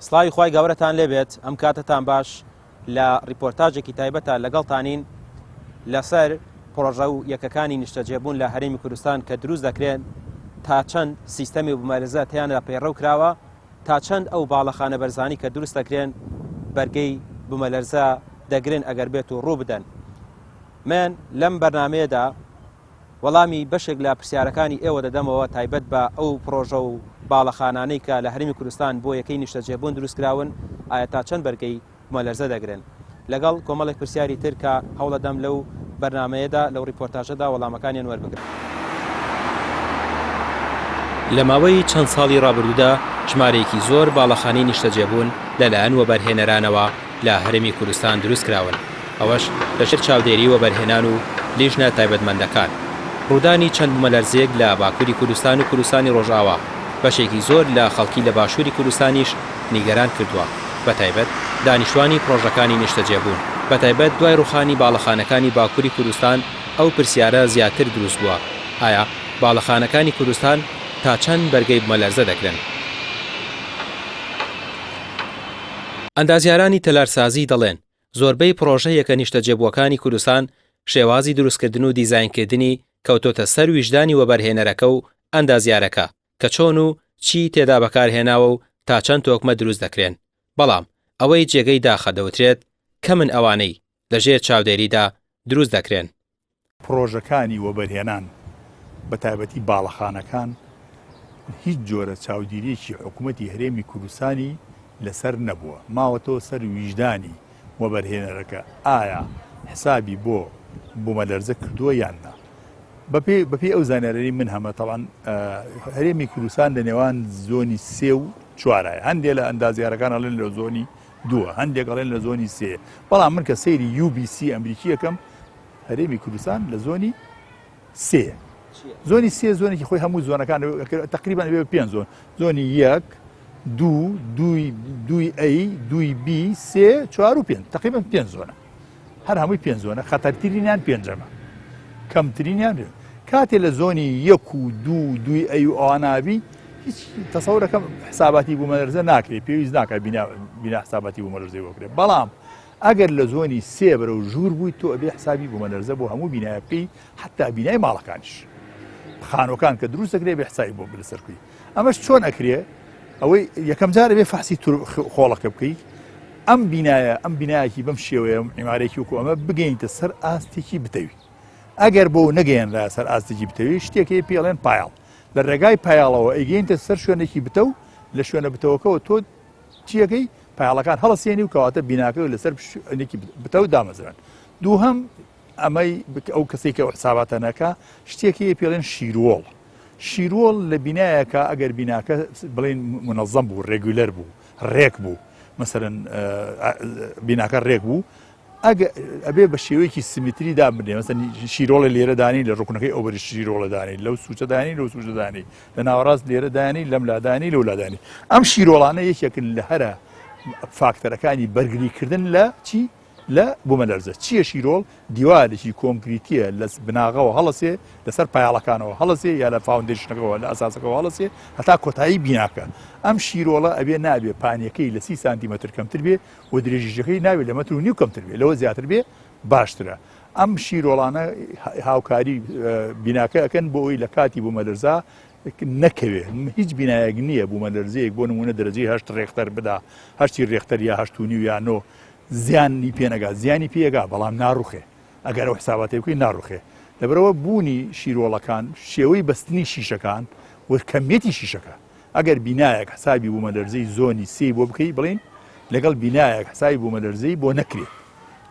سڵاوی خوای گەورەتان لێبێت ئەم کاتتان باش لە ریپۆرتاژێکی تایبەتە لەگەڵتانین لەسەر پرۆژە و یەکەکانی نیشتەجێبوون لە هەرێمی کوردستان کە دروست دەکرێن تا چەند سیستەمی بوومەلەرزە تیانە پەیڕەو کراوە تا چەند ئەو باڵەخانە بەرزانی کە دروست دەکرێن بەرگەی بوومەلەرزە دەگرن ئەگەر بێت و ڕوو بدەن. من لەم بەرنامەیەدا وەڵامی بەشێک لە پرسیارەکانی ئێوە دەدەمەوە تایبەت بە ئەو پرۆژە و باڵەخانانەی کە لە هەرێمی کوردستان بۆ یەکەی نیشتەجێبوون دروستکراون ئایا تا چەند بەرگەی بوومەلەرزە دەگرن. لەگەڵ کۆمەڵێک پرسیاری تر کە هەوڵەدەم لەو بەرنامەیەدا لەو ریپۆرتاژەدا وەڵامەکانیان وەربگرن. لە ماوەی چەند ساڵی ڕابردوودا ژمارەیەکی زۆر باڵەخانەی نیشتەجێبوون لەلایەن وەبەرهێنەرانەوە لە هەرێمی کوردستان دروستکراون، ئەوەش لەژێر چاودێری وەبەرهێنان و لیژنە تایبەتمەندەکان. ڕوودانی چەند بوومەلەرزەیەک لە باکووری کوردستان و کوردستانی ڕۆژئاوا بەشێکی زۆر لە خەڵکی لە باشووری کوردستانیش نیگەران کردووە، بەتایبەت دانیشتوانی پرۆژەکانی نیشتەجێبوون، بەتایبەت دوای ڕوخانی باڵەخانەکانی باکووری کوردستان ئەو پرسیارە زیاتر دروست بووە: ئایا باڵەخانەکانی کوردستان تا چەند بەرگەی بوومەلەرزە دەگرن؟ ئەندازیارانی تەلارسازی دەڵێن زۆربەی پرۆژە یەکە نیشتەجێبووەکانی کوردستان شێوازی دروستکردن و دیزاینکردنی کەوتۆتە سەر ویژدانی وەبەرهێنەرەکە و ئەندازیارەکە کە چۆن و چی تێدا بەکارهێناوە و تا چەند تۆکمە دروست دەکرێن. بەڵام ئەوەی جێگەی داخە دەوترێت کە من ئەوانەی لەژێر چاودێریدا دروست دەکرێن. پرۆژەکانی وەبەرهێنان بە تایبەتی باڵەخانەکان هیچ جۆرە چاودێریەکی حکوومەتی هەرێمی کوردستانی لەسەر نەبووە. ماوەتەوە سەر ویژدانی وەبەرهێنەرەکە ئایا حسابی بۆ بوومەلەرزە کردووە یان نا. بەپێی ئەو زانیاریی من هەمە تەڵان هەرێمی کوردستان لە نێوان زۆنی 3 و 4 هەندێک لە ئەندازیارەکان ئەڵێن لە زۆنی 2، هەندێک ئەڵێن لە زۆنی 3. بەڵام من کە سەیری UBC ئەمریکی یەکەم هەرێمی کوردستان لە زۆنی 3. زۆنی 3 زۆنێکی خۆی هەموو زۆنەکان تقریبان بێ 5 زۆن: زۆنی 1، 2، 2A، 2B، 3، 4 و 5. تقریبان 5 زۆنە، هەر هەمووی 5 زۆنە. خەتەرترینیان 5ەمە، کەمترینیان کاتێ لە زۆنی 1 و 2، 2A و ئەوانابی هیچ تەسەورەکەم حساباتی بوومەلەرزە ناکرێت، پێویست ناکات بینا حساباتی بوومەلەرزەی بکرێت. بەڵام ئەگەر لە زۆنی 3 بەرەو ژوور بوویت تۆ ئەبێ حسابی بوومەلەرزە بۆ هەموو بینایە بکەی، حتا بینای ماڵەکانیش، خانۆکان کە دروست دەکرێت بێ حسابی بۆ بلەسەرکوی. ئەمەش چۆن ئەکرێ؟ ئەوەی یەکەم جارە بێ فحسی خۆڵەکە بکەیت، ئەم بینایەکی بەم شێوەیە عیمارێکی وکو ئەمە بگەینتە سەر ئاستێکی بتەوی. ئەگەر بۆ نەگەیەنرا سەر ئاستێکی بتەوی شتێکی پێڵێن پایاڵ، لە ڕێگای پایاڵەوە ئەیگەینتە سەر شوێنێکی بتە و لە شوێنە بتەوەکەەوە تۆ چیەکەی پایاڵەکان هەڵەسێنی و کەواتە بیناکە لەسەر شوێنێکی بتە و دامەزران. دووهەم ئەمەی ئەو کەسێک کە حساباتە نەکا شتێکی پێڵێن شیرۆڵ. شیرۆڵ لە بینایەکە ئەگەر بیناکە بڵێن منەظەم بوو، ڕێگولەر بوو، ڕێک بوو، مەسەرەن بیناکە ڕێک بوو، ئەبێ بە شێوەیەکی سیمتری دابنێ. مەسەن شیرۆڵە لێرە دانی لە ڕوکنەکەی ئەو بەری شیرۆڵە دانی، لەو سوچە دانی لەو سوچە دانی، لە ناوەڕاست لێرە دانی، لەم لادانی لەو لادانی. ئەم شیرۆڵانە یەکێکن لە هەرە فاکتەرەکانی بەرگریکردن لە چی؟ لە بوومەلەرزە. چییە شیرۆڵ؟ دیوارێکی کۆنکریتیە لە بناغەوە هەڵەسێ، لەسەر پایاڵەکانەوە هەڵەسێ، یا لە فاوندیشنەکەەوە لە ئاساسەکەەوە هەڵەسێ هەتا کۆتایی بیناکە. ئەم شیرۆڵە ئەبێ نابێ پانیەکەی لە 30 سانتیمەتر کەمتر بێ و درێژیشەکەی ناوێت لە مەتر و نیو کەمتر بێ، لەوە زیاتر بێ باشترە. ئەم شیرۆڵانە هاوکاری بیناکە ئەکەن بۆ ئەوی لە کاتی بوومەلەرزە نەکەوێ. هیچ بینایەک نییە بوومەلەرزەیەک بۆ نمونە دەرەجەی 8 ڕێختەر بدا، 8 ڕێختەر یا 8.5 یا 9 زیانی پێنەگا، زیانی پێگا، بەڵام ناڕوخێ. ئەگەر ئەو حساباتی بکەی ناڕوخێ. لەبەرەوە بوونی شیرۆڵەکان، شێوەی بەستنی شیشەکان و کەمیەتی شیشەکە. ئەگەر بینایەک حسابی بوومەلەرزەی زۆنی 3 بۆ بکەی بڵین لەگەڵ بینایەک حسابی بوومەلەرزەی بۆ نەکرێت.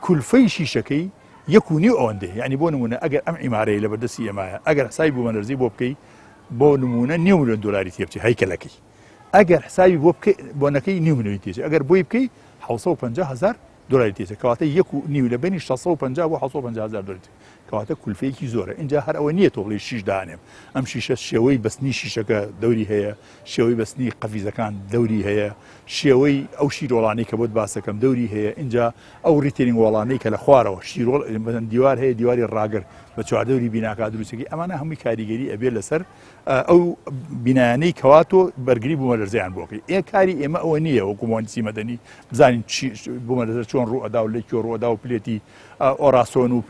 کولفەی شیشەکەی 1.5 ئەوەندێ. یعنی بۆ نمونە ئەگەر ئەم عیمارەیە لە بەردەستی ئێمایە ئەگەر حسابی بوومەلەرزەی بۆ بکەی بۆ نمونە 9 ملیۆن دۆلاری تێ بچێت هەیکەلەکەی. ئەگەر حسابی بۆ نەکەی 9 ملیۆنی تێچێت. ئەگەر بۆی بکەی 750,000 دۆلاری تێچێت، کەواتە 1.5 لە بینی 650 بۆ 750,000 دۆلاری، کەواتە کولفەیەکی زۆرە. اینجا هەر ئەوە نییە تۆ بڵێ شیش دانێم. ئەم شیشە شێوەی بەستنی شیشەکە دەوری هەیە، شێوەی بەستنی قەفیزەکان دەوری هەیە، شێوەی ئەو شیرۆڵانەی کە بۆت باسەکەم دەوری هەیە. اینجا ئەو ریتێنینگ وەڵانەی کە لە خوارەوە شیرۆڵ دیوار هەیە، دیواری ڕاگر بە چواردەوری بیناکە دروستەکەی ئەمانە هەمووی کاریگەری ئەبێ لەسەر ئەو بینانەی کەواتۆ بەرگری بوومەلەرزەیان بۆکەی کاری ئێمە ئەوە نییە وەکو مهندسی مەدەنی بزانین بوومەلەرزە چۆن ڕوئەدا و لە کێ ڕوئەدا و پلێتی ئۆراسۆن و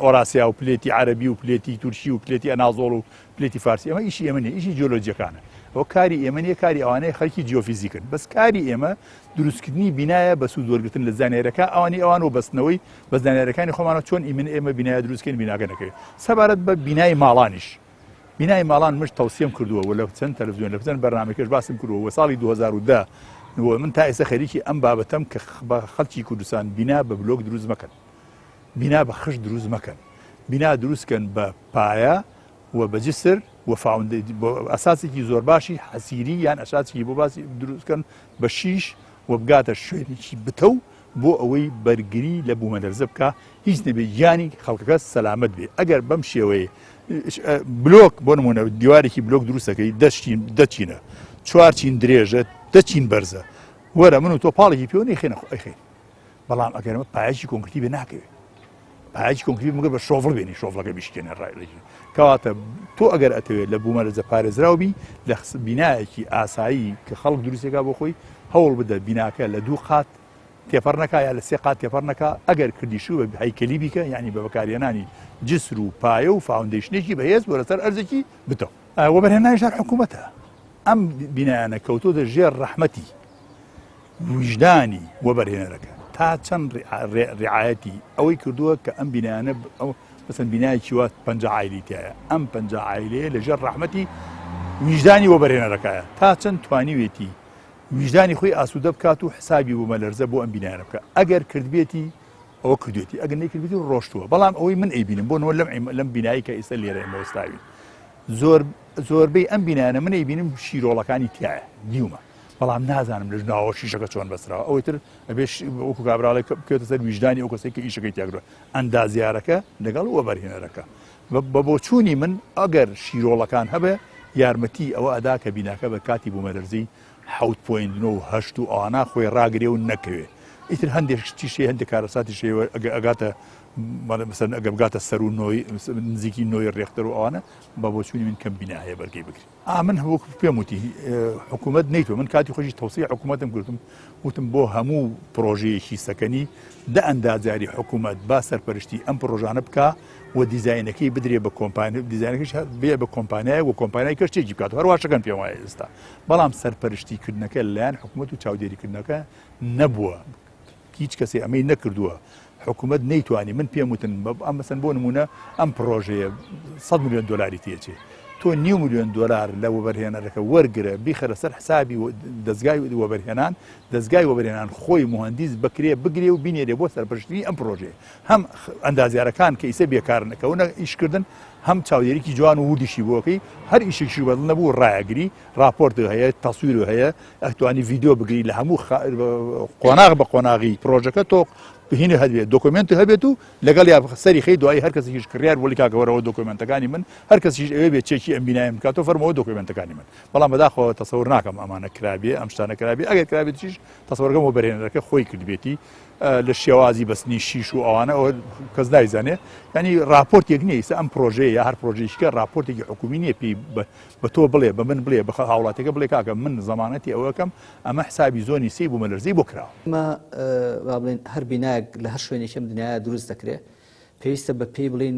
ئۆراسیا و پلێتی عەرەبی و پلێتی تورکی و پلێتی ئەنازۆڵ و پلێتی فارسی ئەمە ئیشی ئێمە نیە ئیشی جیۆلۆجیەکانە ئەو کاری ئێمە نیە کاری ئەوانەیە خەڵکی جیۆفیزیکن بەس کاری ئێمە دروستکردنی بینایە بە سوود وەرگرتن لە زانایرەکە ئەوان و بەستنەوەی بە زانایرەکانی خۆمانە چۆن ئێمە بینایە دروستکەین بیناکە نەکەوێت سەبارەت بە بینای ماڵانیش بینای ماڵان مش تەوسیم کردووە و لە چەند تەلەڤیزیۆن لە چەند بەرنامەکەش باسم کردووە ساڵی 2010 من تا ئێستا خەریکی ئەم بابەتەم کە بە خەڵکی کوردستان بینا بە بلۆک دروست مەکەن بینا بە خشت دروست مەکەن بینا دروستکەن بە پایە و بە جسر و ئەساسێکی زۆر باشی حەسیری یان ئەساسێکی بۆ باسی دروستکەن بە شیش و بگاتە شوێنێکی بتە بۆ ئەوەی بەرگری لە بوومەلەرزە بکە هیچ نەبێ گیانی خەڵکەکە سەلامەت بێ ئەگەر بەم شێوەیە بلۆک بۆ نمونە دیوارێکی بلۆک دروستەکەی دەچینە چوار چین درێژە دەچین بەرزە وەرە من و تۆ پاڵێکی پێوە نەیخێنە ئەیخێن بەڵام ئەگەرمە پایەکی کۆنکریتی بێ ناکەوێت پایەکی کۆنکریت مەگەر بە شۆڤڵ بێنی شۆڤڵەکە بیشکێنە ڕایلەکی کەواتە تۆ ئەگەر ئەتەوێت لە بوومەلەرزە پارێزراوبی لە بینایەکی ئاسایی کە خەڵک دروستێکا بۆ خۆی هەوڵ بدە بیناکە لە 2 قات تێپەڕ نەکا یا لە 3 قات تێپەڕ نەکا ئەگەر کردیشو بە هەیکەلی بیکە یعنی بە بەکارهێنانی جسر و پایە و فاوندیشنێکی بەهێز بۆ لەسەر ئەرزێکی بتەوە وەبەرهێنانی حکوومەتە ئەم بینایانە کەوتۆتە ژێر ڕەحمەتی وجدانی وەبەرهێنەرەکە تا چەند ڕعایەتی ئەوەی کردووە کە ئەم بینایانە مثلا بینایەکی وات 50 عایلی تایە ئەم 50 عایلەیە لەژێر ڕەحمەتی وجدانی وەبەرهێنەرەکەیە تا چەند توانیوێتی وجدانی خۆی ئاسوودە بکات و حسابی بوومەلەرزە بۆ ئەم بینایانە بکە ئەگەر کردبێتی ئەوە کردوێتی ئەگەر نەیکردبێتی ڕۆشتووە بەڵام ئەوەی من ئەیبینم بۆ نەوە لەم بینایی کە ئێستا لێرە ئێمەوەستاوی زۆربەی ئەم بینایانە من ئەیبینم شیرۆڵەکانی تایە دیومە بەڵام نازانم لە ناوە شیشەکە چۆن بەسراوە ئەوەی تر ئەبێ وەکو کابراڵێک بکەوێتە سەر وجدانی ئەو کەسێک کە ئیشەکەی تیاگرۆ ئەندازیارەکە لەگەڵ وەبەرهێنەرەکە بە بۆچوونی من ئەگەر شیرۆڵەکان هەبێ یارمەتی ئەوە ئەدا کە بیناکە بە کاتی بوومەلەرزەی 7.9 و ئانا خۆی ڕاگرێ و نەکەوێت ئیتر هەندێک شتیشێ هەندێک کارەساتی شێوە ئەگاتە مثلا ئەگە بگاتە سەر و نزیکی نۆی ڕێختەر و ئەوانە بە بۆچوونی من کەم بینایە بەرگەی بگری من وەکو پێم وتی حکوومەت نەیتوە من کاتی خۆشی تەوسیع حکوومەتم کردم وتم بۆ هەموو پرۆژەیەکی سەکەنی دە ئەندازیاری حکوومەت با سەرپەرشتی ئەم پرۆژانە بکە و دیزاینەکەی بدرێ بە کۆمپانیا دیزاینەکەش بێ بە کۆمپانیای و کۆمپانیای کەشتێکی بکات هەرواشەکەن پێم وایە ئێستا بەڵام سەرپەرشتیکردنەکە لەلایەن حکوومەت و چاودێریکردنەکە نەبووە هیچ کەسێ ئەمەی نەکردووە حکوومەت نەیتوانی من پێم وتن ئەم مەسەن بۆ نمونە ئەم پرۆژەیە 100 میلیۆن دلاری تێچێ تۆ 9 میلیۆن دلار لە وەبەرهێنەرەکە وەرگرە بیخەرە سەر حسابی دەستگای وەبەرهێنان دەستگای وەبەرهێنان خۆی مهندس بکرێ بگرێ و بینێرێ بۆ سەرپەرشتنی ئەم پرۆژێ هەم ئەندازیارەکان کە ئیسە بێکار نەکەونە ئیشکردن هەم چاودێریکی جوان و وردیشی بۆکەی هەر ئیشێکی بەدڵ نەبوو ڕایەگری راپۆرت هەیە تەسویر هەیە ئەتوانی ڤیدیۆ بگری لە هەموو قۆناغ بە قۆناغی پرۆژەکە تۆ هینە هەبێت دۆکمنت هەبێت و لەگەڵ یا سەری خەی دوایی هەر کەسی هیچ کڕیار بۆ کاگەوەرەوە دۆکمنتەکانی من هەر کەسیش ئەوێ بێت چێکی ئەم بینایم کاتۆ فەرمەوە دۆکمنتەکانی من بەڵام بەداخەوە تەسەور ناکەم ئەمانە کرابێ ئەم شتانە کرابێ ئەگەر کرابێت چیش تەسەوەرگەم و بەرهێنەرەکە خۆی کردبێتی لە شێوازی بەستنی شیش و ئەوانە ئەوە کەس نایزانێ ینی راپۆرتێک نییە ئەم پرۆژەیە یا هەر پرۆژێکە راپۆرتێکی حکومی نییە پێی بە تۆ بڵێ بە من بڵێ بە هاوڵاتەکە بڵێ کاکە من زەمانەتی ئەوەکەم ئەمە حسابی زۆنی سی بوومەلەرزەی بۆ کراوە بڵێن هەر بینایەک لە هەر شوێنێکم دنیاە دروست دەکرێت پێویستە بە پێی بڵین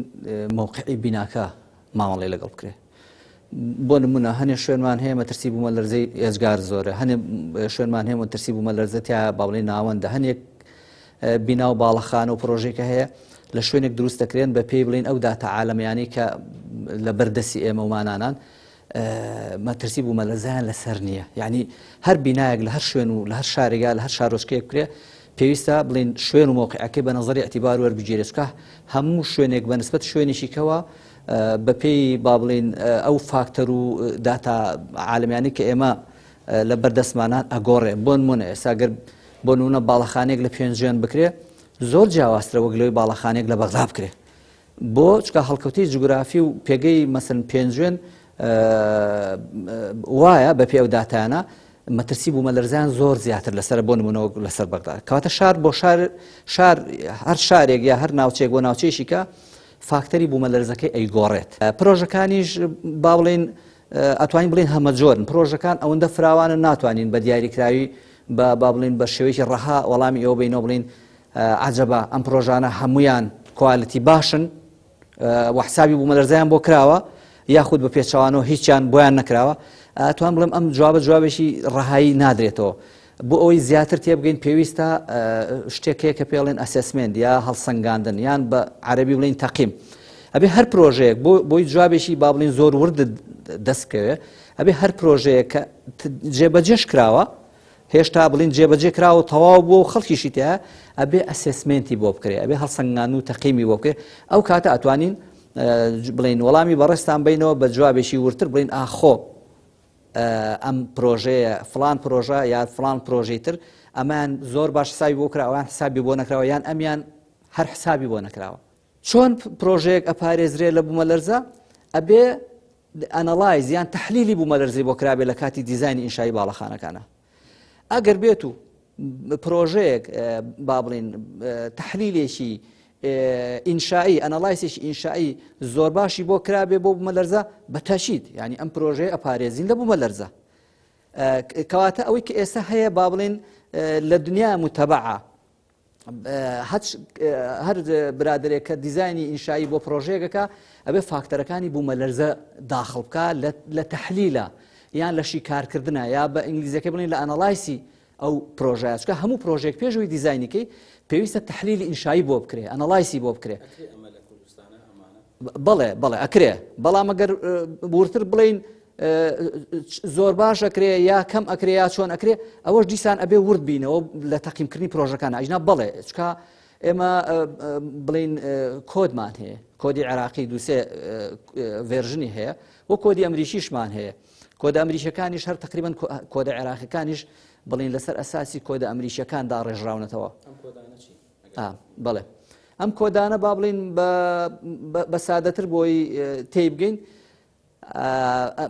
موقعی بیناکە ماوەڵێ لەگەڵ بکرێ بۆ نمونە هەنێ شوێنمان هەیە مەترسی بوومەلەرزەی ئێجگار زۆرە هەنێ شوێنمان هەیە مەترسی بوومەلەرزە تیا باڵێ ناوەندە هەنێک بینا و باڵەخانە و پرۆژێکە هەیە لە شوێنێک دروست دەکرێن بە پێی بڵین ئەو داتا عالەمیانی کە لە بەردەسی ئێمە ومانانان مەترسی بوومەلەرزەیان لەسەر نییە یعنی هەر بینایەک لە هەر شوێن و لە هەر شارێگا لە هەر شارۆچکەیەک بکرێ پێویستە بڵین شوێن و مۆقعەکەی بە نەزەری ئەتیبار وەربگیرێتکە هەموو شوێنێک بە نسبەت شوێنێکی کەوە بە پێی با بڵین ئەو فاکتەر و داتا عالەمیانی کە ئێمە لە بەردەستمانان ئەگۆڕێ بۆ نمونە ئێساگەر بۆ نمونە باڵەخانێک لە پێنجێن بکرێ زۆر جیاوازترە وەک لەوەی باڵەخانێک لە بەغدا بکرێ بۆ چکە هەڵکەوتی جوگرافی و پێگەی مەسەن پێنجێن وایە بە پێ ئەو داتانە مەترسی بوومەلەرزیان زۆر زیاتر لەسەر بۆ نمونەوە لەسەر بەغدا کەواتە شار بۆ شار هەر شارێک یا هەر ناوچێک بۆ ناوچەیەشی کە فاکتەری بوومەلەرزەکەی ئەیگۆڕێت. پرۆژەکانیش با بڵێن ئەتوانین بڵێن هەمە جۆرن. پرۆژەکان ئەوەندە فراوانە ناتوانین بە دیاریکراوی با بڵێن بە شێوەیەکی ڕەها وەڵامی ئەوە بینەوە بڵێن عەجەبە ئەم پرۆژانە هەمویان کوالیتی باشن و حسابی بوومەلەرزەیان بۆ کراوە یاخود بە پێچەوانەوە هیچیان بۆیان نەکراوە. ئەتوان بڵێم ئەم جوابێکی ڕەهایی نادرێتەوە. بۆ ئەوەی زیاتر تێبگەین پێویستە شتێکەیە کە پێڵێن ئەسسمنت یا هەڵسەنگاندن یان بە عەرەبی بڵێن تەقیم. ئەبێ هەر پرۆژەیەک بۆی جوابێکی با بڵێن زۆر ورد دەستکەوێ ئەبێ هەر پرۆژەیەک کە جێبەجێش کراوە هێشتا بڵین جێبەجێ کراوە تەواو بۆ خەڵکیشی تایە ئەبێ ئەسسمنتی بۆ بکرێ ئەبێ هەڵسەنگاندن و تەقیمی بۆ بکرێ. ئەو کاتە ئەتوانین بڵین وەڵامی بەڕێستان بینەوە بە جوابێکی ورتر بڵین ئاخۆ ئەم پرۆژەیە فلان پرۆژە یا فلان پرۆژەی تر ئەمان زۆر باش حسابی بۆ کراوە یان حسابی بۆ نەکراوە یان ئەمیان هەر حسابی بۆ نەکراوە. چۆن پرۆژەیەک ئەپارێزرێ لە بوومەلەرزە ئەبێ ئەنەلایز یان تەحلیلی بوومەلەرزەی بۆ کرابێ لە کاتی دیزایانی ئینشایی باڵەخانەکانە. ئەگەر بێت و پرۆژەیەک با بڵین تەحلیلێکی ئینشایی ئەنەلایسێکی ئینشایی زۆر باشی بۆ کرابێ بۆ بوومەلەرزە بەتەشید یعنی ئەم پرۆژەیە ئەپارێزین لە بوومەلەرزە. کەواتە ئەوەی کە ئێستا هەیە با بڵین لە دنیا متەبعە هەر برادرێک کە دیزایانی ئینشایی بۆ پرۆژەیەکەکە ئەبێ فاکتەرەکانی بوومەلەرزە داخڵ بکە لە تەحلیلە یان لە شیکارکردنە یا بە ئینگلیزیەکە بڵین لە ئەنەلایسی ئەو پرۆژەیە چکە هەموو پرۆژێک پێشەوەی دیزاینەکەی پێویستە تەحلیلی ئینشایی بۆ بکرێ ئەنەلایسی بۆ بکرێ. بەڵێ ئەکرێ بەڵام ئەگەر ورتر بڵین زۆر باش ئەکرێ یا کەم ئەکرێ یا چۆن ئەکرێ ئەوەش دیسان ئەبێ ورد بینەوە لە تەقیمکردنی پرۆژەکانە ئەجنا بڵێ چکە ئێمە بڵین کۆدمان هەیە کۆدی عێراقی دووسێ ڤێرژنی هەیە وە کۆدی ئەمریکیشمان هەیە. کۆدە ئەمریکیەکانیش هەر تقریبان کۆدە عێراقیەکانیش بڵین لەسەر ئەساسی کۆدە ئەمریکیەکاندا ڕێژراونەتەوە. بەڵێ ئەم کۆدانە با بڵین بە سادەتر بۆی تێبگەین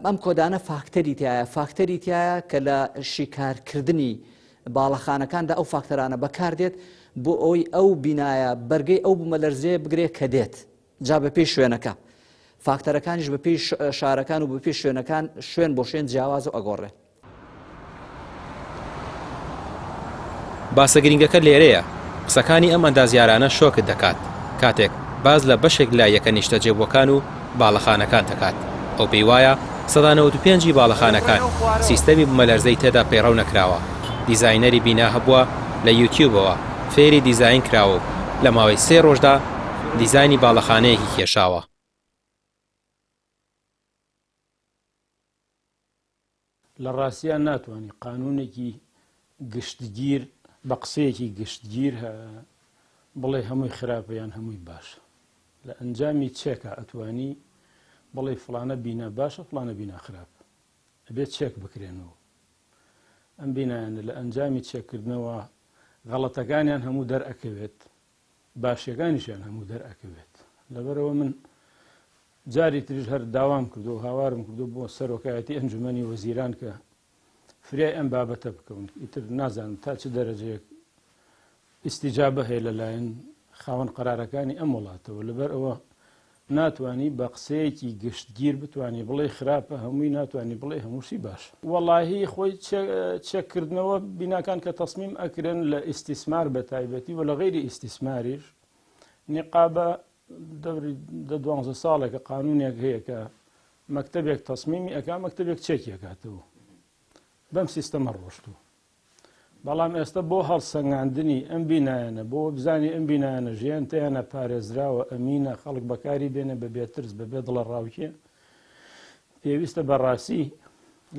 ئەم کۆدانە فاکتەری تایە کە لە شیکارکردنی باڵەخانەکاندا ئەو فاکتەرانە بەکاردێت بۆ ئەوی ئەو بینایە بەرگەی ئەو بوومەلەرزەیە بگرێت کە دێت جا بە پێی شوێنەکە فاکتەرەکانیش بە پێی شارەکان و بە پێی شوێنەکان شوێن بۆ شوێن جیاواز و ئەگۆڕێ. باسە گرنگەکە لێرەیە قسەکانی ئەم ئەندازیارانە شۆکت دەکات کاتێک باز لە بەشێک لایەکە نیشتەجێبووەکان و باڵەخانەکان دەکات. ئەو پێی وایە 95 باڵەخانەکان سیستەمی بوومەلەرزەی تێدا پەیڕەو نەکراوە. دیزاینەری بینا هەبووە لە یوتیوبەوە فێری دیزاین کراوە لە ماوەی 3 ڕۆژدا دیزایانی باڵەخانەیەکی کێشاوە. لە ڕاستیان ناتوانانی قانونێکی گشتگیر بە قسەیەکی گشتگیر بڵێ هەمووی خراپەیان هەمووی باشە. لە ئەنجامی چێکە ئەتوانی بڵێ فلانە بینە باشە فلانە بینا خراپە ئەبێت چێک بکرێنەوە. ئەم بینایانە لە ئەنجامی چێککردنەوە غەڵەتەکانیان هەموو دەرئەکەوێت باشیەکانیشیان هەموو دەرئەکەوێت. لەبەرەوە من جاری تریش هەر داوام کردو و هاوارم کردو بۆ سەرۆکایەتی ئەنجومەنی وەزیران کە فریای ئەم بابەتە بکەون. ئیتر نازانم تا چ دەرەجەیەک ئیستیجابە هەیە لەلایەن خاوەن قەرارەکانی ئەم وڵاتەوە. لەبەر ئەوە ناتوانی بە قسەیەکی گشتگیر بتوانی بڵێ خراپە هەمووی ناتوانی بڵێ هەمووشی باشە. وەڵاهی خۆی چێککردنەوە بیناکان کە تەسمیم ئەکرێن لە ئیستیسمار بە تایبەتی و لە غەیری ئیستیسماریش نیقابە دەوری 12 ساڵێکە قانونێک هەیە کە مەکتەبێک تەسمیمی ئەکا مەکتەبێک چێکی ئەکاتەوە بەم سیستەمە ڕۆشتووە. بەڵام ئێستا بۆ هەڵسەنگاندنی ئەم بینایەنە بۆ بزانانی ئەم بینایەنە ژیان تیانە پارێزراوە ئەمینە خەڵک بەکاری بێنە بە بێترس بەبێ دڵە ڕاوکێ پێویستە بەڕاستی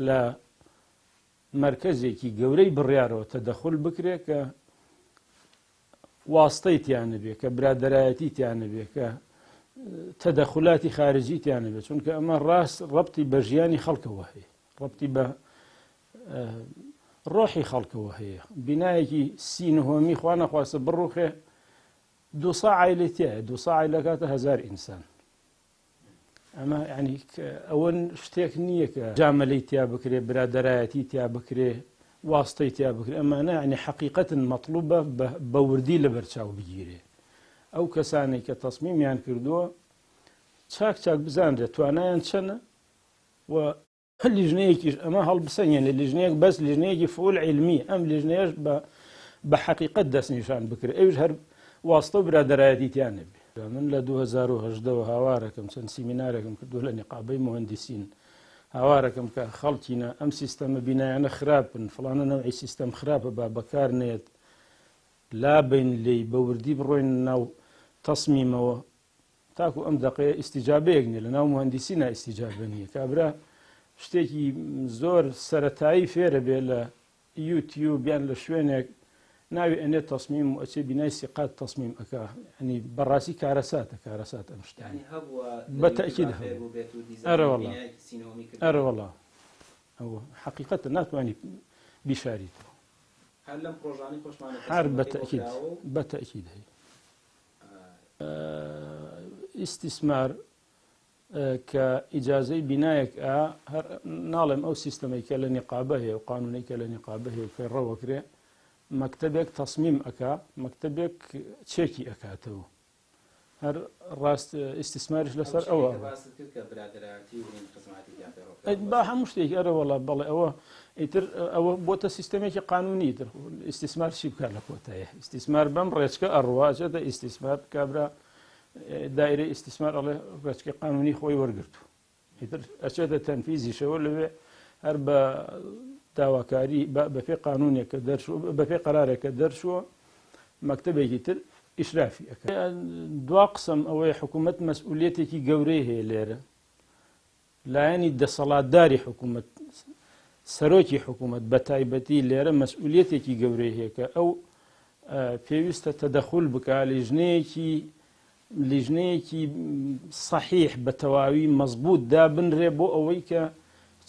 لە مرکزێکی گەورەی بڕیارەوە تەدەخل بکرێت کە واستەی تیانە بێ کە برادەرایەتی تیانە بێ کە تەدەخلاتی خارجی تیانە بێت چونکە ئەمە ڕاست ڕەبتی بە ژیانی خەڵکەوە هەیە ڕەبتی بە ڕۆحی خەڵکەوە هەیە. بینایەکی سینهۆمی خوا نەخواستە بڕوخێ 200 عایلە تایە 200 عایلە کاتە 1000 ئینسان. ئەمە ینی ئەوە شتێک نییە کە جامەلەی تیا بکرێ برادەرایەتی تیا بکرێ واستەی تیا بکرێ. ئەمانە ینی حەقیقەتن مەطلوبە بە وردی لە بەرچاو بگیرێ. ئەو کەسانێک کە تەسمیمیان کردووە چاک بزانرێت توانایان چەنە و لیژنەیەکیش ئەمە هەڵبسەنێنێ لیژنەیەک بەس لیژنەیەکی فول علمی ئەم لیژنەیەش بە حەقیقەت دەست نیشان بکرێت ئەوش هەر واستە و برادەرایەتیان نەبێ. من لە 2010 هاوارەکەم چەند سیمینارێکم کردو لە نیقابەی مهندسین هاوارەکەم کە خەڵکینە ئەم سیستەمە بینایانە خراپن فڵانە نەوعی سیستەم خراپە با بەکار نێت لا بین لێی بە وردی بڕۆین ناو تەسمیمەوە تاکو ئەم دەقەیە ئیستیجابەیەک نیە لە ناو مهندسینە ئیستیجابە نییە کابرا شتێکی زۆر سەرەتایی فێرە بێ لە یوتیوب یان لە شوێنێک ناوی ئەنێ تەسمیم و ئەچێ بینای سیقات تەسمیم ئەکا ینی بەڕاستی کارەساتە ئەم شتانی بەتەکید ئەرە وەڵا ئەوە حەقیقەتە ناتوانانی بیشاریتەوە هەر بەتەکید هەیە ئیستیسمار کە ئیجازەی بینایەک هەر ناڵێم ئەو سیستەمەی کە لە نیقابە هەیە و قانونەی کە لە نیقابە هەیە کە ڕەوەکرێ مەکتەبێک تەسمیم ئەکا مەکتەبێک چێکی ئەکاتەوە هەر ڕاست ئیستیسماریش لەسەر ئەوە با هەموو شتێک ئەرە وەڵا بەڵێ ئەوە ئیتر ئەوە بۆتە سیستەمێکی قانونی تر ئیستیسمار چی بکات لە کۆتایە ئیستیسمار بەم ڕێچکە ئەڕواچێتە ئیستیسمار کابرا دایرەی ئیستیسمار ئەڵێ ڕێچکەی قانونی خۆی وەرگرتو ئیتر ئەچێتە تەنفیزیشەوە لەوێ هەر بە داواکاری بەپێ قانونێکە دەرچوو بەپێ قەرارێکە دەرچووە مەکتەبێکی تر ئیشرافی ئەەکە دوا قسم ئەوەی حکوومەت مەسئولیەتێکی گەورەی هەیە لێرە لایەنی دەسەڵاتداری حکوومەت سەرۆکی حکوومەت بە تایبەتی لێرە مەسئولیەتێکی گەورەی هەیە کە ئەو پێویستە تەدەخول بکە لیژنەیەکی صحیح بە تەواوی مەزبوط دابنرێ بۆ ئەوەی کە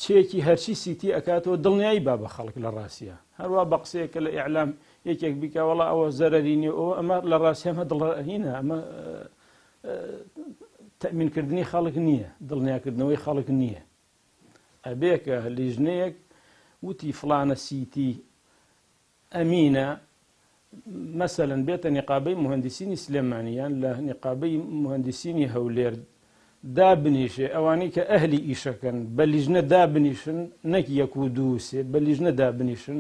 چێکی هەرچی سیتی ئەکاتەوە دڵنیایی با بە خەڵک لە ڕاستیە هەروە بە قسەیەکە لە ئیعلام یەکێک بیکە وەڵا ئەوە زەرەری نیە ئەوە ئەمە لە ڕاستی ئەمە دڵڕەهینە ئەمە تەمینکردنی خەڵک نییە دڵنیاکردنەوەی خەڵک نییە ئەبێکە لیژنەیەک وتی فڵانە سیتی ئەمینە مەسەلەن بێتە نیقابەی مهندسینی سلێمانیان لە نیقابەی مهندسینی هەولێر دابنیشێ ئەوانەی کە ئەهلی ئیشەکەن بە لیژنە دابنیشن نەک یەک و دوو سێ بە لیژنە دابنیشن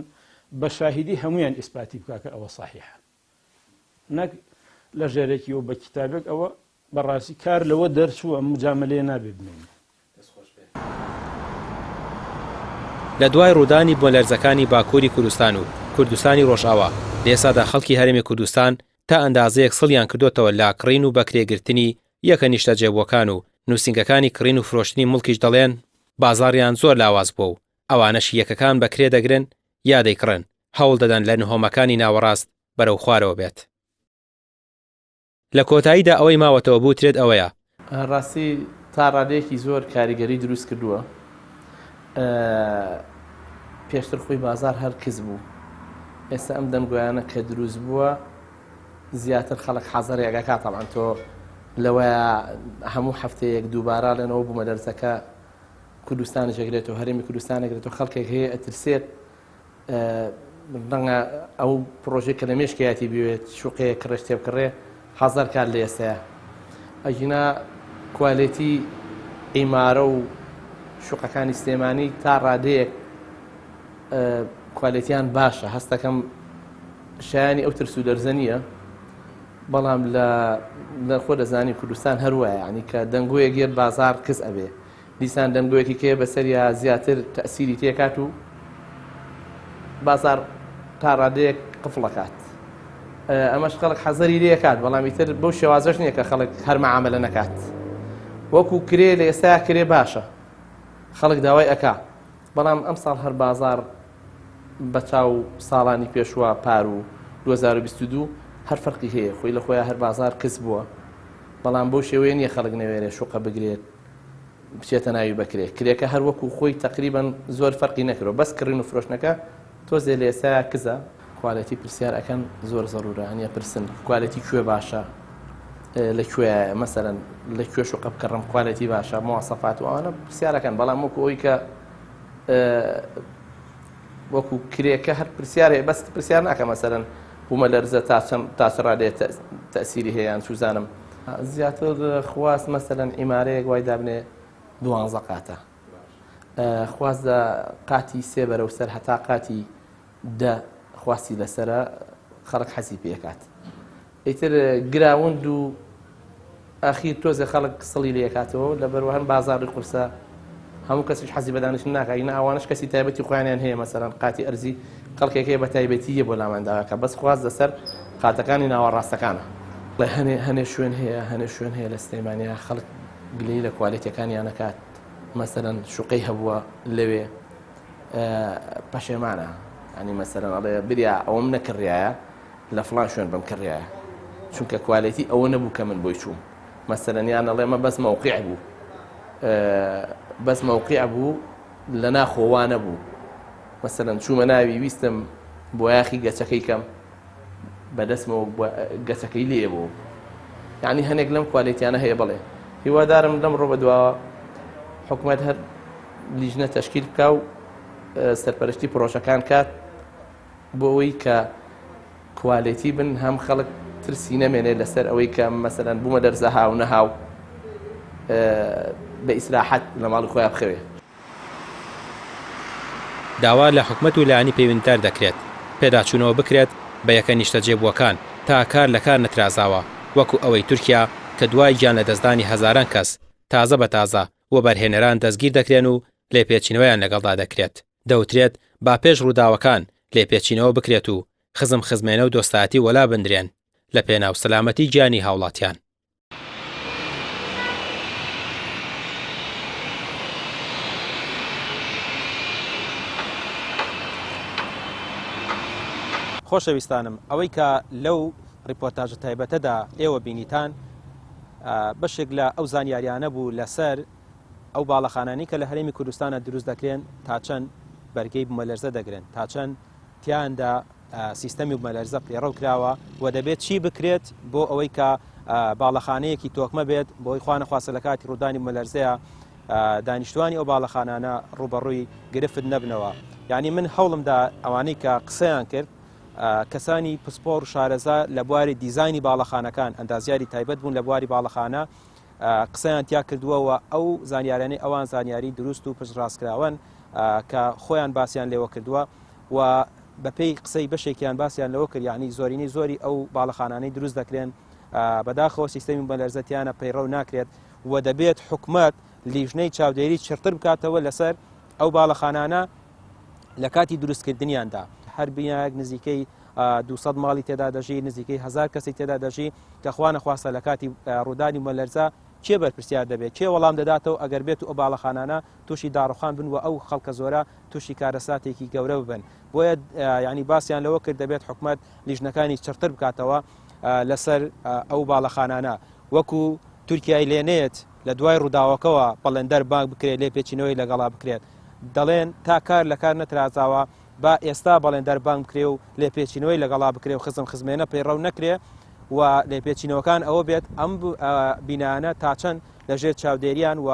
بە شاهیدی هەمویان ئیسپاتی بکاکە ئەوە صحیحە نەک لە ژێرێکی و بە کتابێک ئەوە بەڕاستی کار لەوە دەرچووە مجاملەیە نابێ بمێنێ. لە دوای ڕوودانی بۆلەرزەکانی باکووری کوردستان و کوردستانی ڕۆژئاوا لە ئێستادا خەڵکی هەرێمی کوردستان تا ئەندازەیەک سڵیان کردوتەوە لا کڕین و بەکرێگرتنی یەکە نیشتەجێبووەکان و نووسنگەکانی کڕین و فرۆشتنی مڵکیش دەڵێن بازاڕیان زۆر لاواز بووە و ئەوانەش یەکەکان بەکرێ دەگرن یا دەیکڕن هەوڵ دەدەن لە نهۆمەکانی ناوەڕاست بەرەو خوارەوە بێت. لە کۆتاییدا ئەوەی ماوەتەوە بوترێت ئەوەیە ڕاستی تا ڕادەیەکی زۆر کاریگەری دروست کردووە پێشتر خۆی بازار هەر کەس بوو ئێستا ئەم دەنگۆیانە کە دروست بووە زیاتر خەڵک حەزەرێکەکە تەڵان تۆ لەوەیە هەموو هەفتەیەک دووبارە لەنەوە بوومە دەرزەکە کوردستانێکێت و هەرێمی کوردستانێکێت و خەڵکێک هەیە ئەترسێت ڕەنگە ئەو پرۆژێک کە لە مێشکایەتی بوێت شوقەیە کڕێش تێبکڕێ حەزەر کات لە ئێستەیە ئەژینا کوالێتی ئیمارە و شوقەکانی سلێمانی تا ڕادەیەک کوالێتیان باشە هەستەکەم شایانی ئەو ترس و دەرزە نییە بەڵام لە خۆ دەزانی کوردستان هەروایە ینی کە دەنگۆیەک گێت بازار کەس ئەبێ دیسان دەنگۆیەکی کێ بەسەریا زیاتر تەئسیری تێکات و بازار تا ڕادەیەک قفڵەکات ئەمەش خەڵک حەزەری لێکات بەڵام ئیتر بەو شێوازەش نییە کە خەڵک هەر مەعامەلە نەکات وەکو کرێ لە ئێستا کرێ باشە خەڵک داوای ئەکا بەڵام ئەم ساڵ هەر بازار بە چاو ساڵانی پێشوە پار و 2022 هەر فەرقی هەیە خۆی لە خۆیان هەر بازار کەس بووە بەڵام بۆ شێوەیە نییە خەڵک نەوێرێ شوقە بگرێت بچێتە ناوی بکرێ کرێکە هەر وەکو خۆی تقریبان زۆر فەرقی نەکرۆ بەس کڕین و فرۆشتنەکە تۆزێ لە ئێستا کزە کوالەتی پرسیار ئەەکەن زۆر زەڕورە هەنیە پرسن کوالەتی کوێ باشە لەکوێ مەسەرەن لەکوێ شوقە بکەڕم کوالەتی باشە مواصفات و ئەوانە پرسیارەکەن بەڵام وەکو ئەوی کە وەکو کرێکە هەر پرسیارێ بەس پرسیار ناکە مەسەرەن بوومە لەرزە تا چ ڕادێت تەئسیری هەیەیان سوزانم زیاتر خواست مەسەلەن ئیمارەیەک وای دابنێ 12 قاتە خواست قاتی 3 بەرەو سەر هەتا قاتی 10 خواستی لەسرە خەڵک حەزی پێکات ئیتر گراوند و ئاخیر تۆزێ خەڵک سڵی لێکاتەوە لەبەرەوە هەم بازاڕی قورسە هەموو کەسیش حەزی بەدانیشتن ناکەین ئەوانش کەسی تایبەتی خۆیانیان هەیە مەسەلەن قاتی ئەرزی خەڵکێکی بە تایبەتیە بۆ لامەنداوەکە بەس خواست لەسەر قاتەکانی ناوەڕاستەکانە هەنێ شوێن هەیە لە سلێمانیا خەڵک گلەی لە کوالیتیەکانیان نەکات مەسەلەن شوقەی هەبووە لەوێ پەشێمانە ینی مەسەلەن ئەڵێ بریا ئەوەم نەکڕایە لە فڵان شوێن بەم کڕایە چونکە کوالیتی ئەوە نەبوو کە من بۆی چووم مەسەلەن یان ئەڵێ مە بەس مەوقیع بوو بەس مەوقیع بوو لە ناخۆوانە بوو مەسەلەن چوومە ناوی ویستم بۆ یاخی گەچەکەی کەم بەدەستمەوە گەچەکەی لێ بوو یعنی هەنێک لەم کوالیتیانە هەیە بڵێ هیوادارم لەم ڕۆ بەدواوە حکوومەت هەر لیژنە تەشکیل بکە و سەرپەرشتی پرۆژەکان کات بۆ ئەوەی کە کوالیتی بن هەم خەڵک ترسی نەمێنێ لەسەر ئەوەی کە مەسەلەن بوومە دەرزە هاو نەهاو بە ئیسراحەت لە ماڵی خۆیان بخەوێ داوا لە حکومەت و لایەنی پەیوەندیدار دەکرێت پێداچوونەوە بکرێت بە یەکە نیشتەجێبووەکان تا کار لە کار نەترازاوە وەکو ئەوەی تورکیا کە دوای گیان لە دەستدانی هەزاران کەس تازە بە تازە و بەرهێنەران دەستگیر دەکرێن و لێپێچینەوەیان لەگەڵدا دەکرێت دەوترێت با پێش ڕووداوەکان لێپێچینەوە بکرێت و خزمێنە و دۆستایەتی وەلا بندرێن لە پێناو سەلامەتی گیانی هاوڵاتیان. خۆشەویستانم ئەوەی کە لەو ڕیپۆرتاژە تایبەتەدا ئێوە بینیتان بەشێک لە ئەو زانیاریانە بوو لەسەر ئەو باڵەخانانی کە لە هەرێمی کوردستانە دروست دەکرێن تا چەند بەرگەی بوومەلەرزە دەگرن تا چەند تیاندا سیستەمی بوومەلەرزە پێڕەو کراوە و دەبێت چی بکرێت بۆ ئەوەی کە باڵەخانەیەکی تۆکمە بێت بۆی خوانەخواستە لە کاتی ڕوودانی بوومەلەرزەیە دانیشتوانی ئەو باڵەخانانە ڕوبەڕووی گرفت نەبنەوە یعنی من هەوڵمدا ئەوانەی کە قسەیان کرد کەسانی پسپۆڕ و شارەزا لە بواری دیزانی باڵەخانەکان ئەندازیاری تایبەت بوون لە بواری باڵەخانە قسەیان تیا کردووەوە ئەو زانیارانەی ئەوان زانیاری دروست و پشتڕاستکراون کە خۆیان باسییان لێوە کردووە و بەپێی قسەی بەشێکیان باسییان لەوە کرد یعنی زۆرینەی زۆری ئەو باڵەخانانەی دروست دەکرێن بەداخەوە سیستەمی بوومەلەرزەتیانە پەیڕەو ناکرێت و دەبێت حکومەت لیژنەی چاودێری چرتر بکاتەوە لەسەر ئەو باڵەخانانە لە کاتی دروستکردنیاندا هەر بینایەک نزیکەی 200 ماڵی تێدا دەژی نزیکەی 1000 کەسی تێدا دەژی کە خوا نەخواستە لە کاتی ڕوودانی بوومەلەرزە کێ بەرپرسیار دەبێت کێ وەڵام دەداتەوە ئەگەر بێت و ئەو باڵەخانانە تووشی داڕوخان بن و ئەو خەڵکە زۆرە تووشی کارەساتێکی گەورە ببن بۆیە ینی باسییان لەوە کرد دەبێت حکومەت لیژنەکانی چرتر بکاتەوە لەسەر ئەو باڵەخانانە وەکو تورکیای لێنێت لە دوای ڕووداوەکەوە بەڵێندەر بانک بکرێت لێ پێچینەوەی لەگەڵا بکرێت دەڵێن تا کار لە کار نەترازاوە با ئێستا بەڵێندەر بانک بکرێ و لێپێچینەوەی لەگەڵا بکرێ و خزمێنە پەیڕەو نەکرێ و لێپێچینەوەکان ئەوە بێت ئەم بینانە تا چەند لەژێر چاودێریان و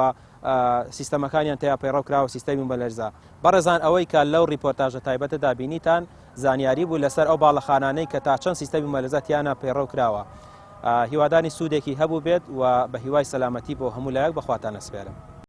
سیستەمەکانیان تیا پەیڕەو کراوە سیستەمی بوومەلەرزە بەڕێزان ئەوەی کە لەو ڕیپۆرتاژە تایبەتەدا بینیتان زانیاری بوو لەسەر ئەو باڵەخانانەی کە تا چەند سیستەمی بوومەلەرزەتیانە پەیڕەو کراوە هیوادانی سوودێکی هەبوو بێت و بە هیوای سەلامەتی بۆ هەموو لایەک بەخواتان ئەسپێرم.